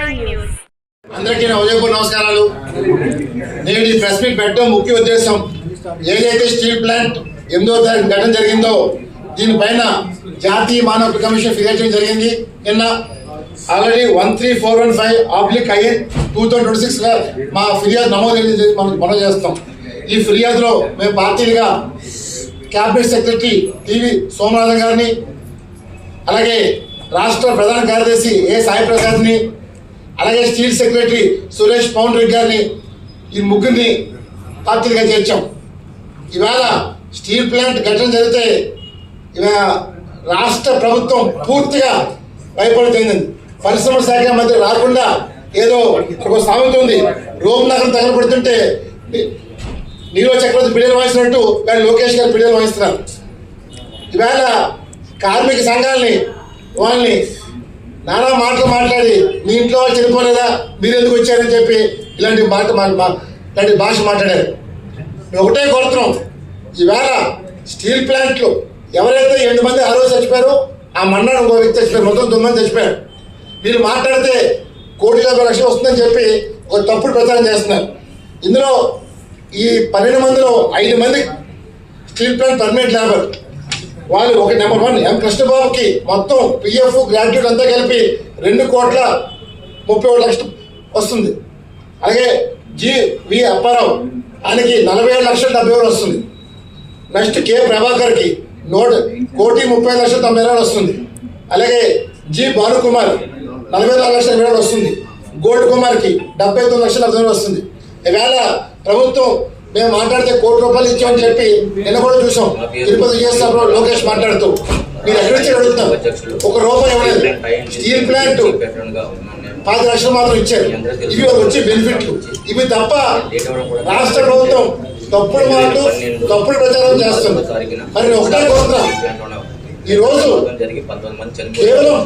అందరికీ నా ఉదయపూర్ నమస్కారాలు. నేను ఈ ప్రెస్ మీట్ పెట్టడం ముఖ్య ఉద్దేశం ఏదైతే స్టీల్ ప్లాంట్ 8వ తారీఖు ఘటన జరిగిందో దీనిపైన జాతీయ మానవ హక్కుల కమిషన్ ఫిర్యాదు చేయడం జరిగింది. నిన్న ఆల్రెడీ 13415/IN 2026 గా మా ఫిర్యాదు నమోదు మనం చేస్తాం. ఈ ఫిర్యాదులో మేము పార్టీలుగా క్యాబినెట్ సెక్రటరీ టీవీ సోమనాథన్ గారిని, అలాగే రాష్ట్ర ప్రధాన కార్యదర్శి సాయి ప్రసాద్ని, అలాగే స్టీల్ సెక్రటరీ సురేష్ పౌండ్రిక్ గారిని, ఈ ముగ్గురిని పార్టీలుగా చేర్చాం. ఇవాళ స్టీల్ ప్లాంట్ ఘటన జరిగితే రాష్ట్ర ప్రభుత్వం పూర్తిగా భయపడుతుంది. పరిశ్రమ శాఖ మంత్రి రాకుండా ఏదో ఒక సామెత ఉంది, రోమ్ నగరం తగలబడుతుంటే నీరో చక్రవర్తి పిల్లలు వాయిస్తున్నట్టు కానీ లోకేష్ గారు పిల్లలు వాయిస్తున్నారు. ఇవాళ కార్మిక సంఘాలని వాళ్ళని నానా మాటలు మాట్లాడి మీ ఇంట్లో వాళ్ళు చనిపోలేదా, మీరు ఎందుకు వచ్చారని చెప్పి ఇలాంటి భాష మాట్లాడారు. మేము ఒకటే కోరుతున్నాం, ఈవేళ స్టీల్ ప్లాంట్లు ఎవరైతే 8 మంది ఆ రోజు చచ్చిపోయారో ఆ మన్నాడు ఇంకో వ్యక్తి చచ్చిపోయారు, మొత్తం 9 మంది చచ్చిపోయారు. వీళ్ళు మాట్లాడితే 1,50,00,000 వస్తుందని చెప్పి ఒక తప్పుడు ప్రచారం చేస్తున్నారు. ఇందులో ఈ 12 మందిలో 5 మంది స్టీల్ ప్లాంట్ పర్మనెంట్ లేబర్. వాళ్ళు ఒక నెంబర్ 1 ఎం కృష్ణబాబుకి మొత్తం పిఎఫ్ గ్రాట్యుటీ అంతా కలిపి 2,31,00,000 వస్తుంది. అలాగే వి అప్పారావు ఆయనకి 47,70,000 వస్తుంది. నెక్స్ట్ కె ప్రభాకర్కి 1,30,90,000 వస్తుంది. అలాగే జి భానుకుమార్ 44,20,000 వస్తుంది. గోల్డ్ కుమార్కి 79,40,000 వస్తుంది. ఈవేళ ప్రభుత్వం మేము మాట్లాడితే ₹1,00,00,000 ఇచ్చామని చెప్పి నిన్న కూడా చూసాం. తిరుపతి చేసినప్పుడు లోకేష్ మాట్లాడుతూ మీరు ఎక్కడిచ్చి అడుగుతున్నారు, ₹1 ఇవ్వలేదు. స్టీల్ ప్లాంట్ 10 లక్షలు మాత్రం ఇచ్చారు. ఇవి వచ్చి బెనిఫిట్లు. ఇవి తప్ప రాష్ట్ర ప్రభుత్వం తప్పుడు మాటలు తప్పుడు ప్రచారం చేస్తుంది. మరి ఒకటే కోరుతున్నా, ఈరోజు కేవలం